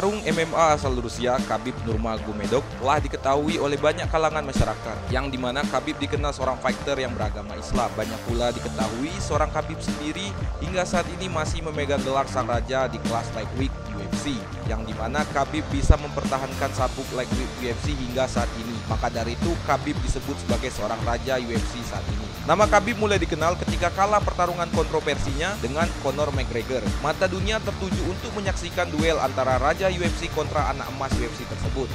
Petarung MMA asal Rusia, Khabib Nurmagomedov, telah diketahui oleh banyak kalangan masyarakat, yang dimana Khabib dikenal seorang fighter yang beragama Islam. Banyak pula diketahui seorang Khabib sendiri hingga saat ini masih memegang gelar sang raja di kelas lightweight UFC, yang dimana Khabib bisa mempertahankan sabuk lightweight UFC hingga saat ini. Maka dari itu Khabib disebut sebagai seorang raja UFC saat ini. Nama Khabib mulai dikenal ketika kalah pertarungan kontroversinya dengan Conor McGregor. Mata dunia tertuju untuk menyaksikan duel antara raja UFC kontra anak emas UFC tersebut.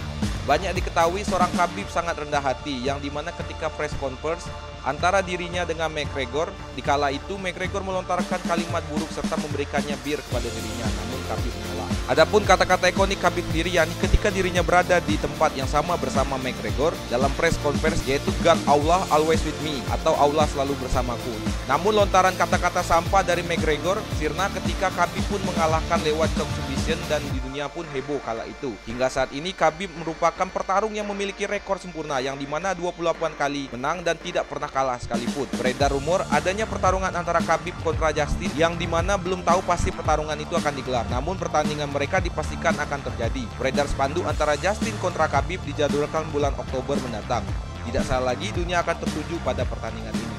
Banyak diketahui seorang Khabib sangat rendah hati, yang dimana ketika press conference antara dirinya dengan McGregor, dikala itu McGregor melontarkan kalimat buruk serta memberikannya bir kepada dirinya, namun Khabib menolak. Adapun kata-kata ikonik Khabib sendiri, yakni ketika dirinya berada di tempat yang sama bersama McGregor dalam press conference, yaitu God Allah always with me, atau Allah selalu bersamaku. Namun lontaran kata-kata sampah dari McGregor sirna ketika Khabib pun mengalahkan lewat choke submission, dan di dunia pun heboh kala itu. Hingga saat ini Khabib merupakan pertarung yang memiliki rekor sempurna, yang dimana 28 kali menang dan tidak pernah kalah sekalipun. Beredar rumor adanya pertarungan antara Khabib kontra Justin, yang dimana belum tahu pasti pertarungan itu akan digelar, namun pertandingan mereka dipastikan akan terjadi. Beredar spanduk antara Justin kontra Khabib dijadwalkan bulan Oktober mendatang. Tidak salah lagi, dunia akan tertuju pada pertandingan ini.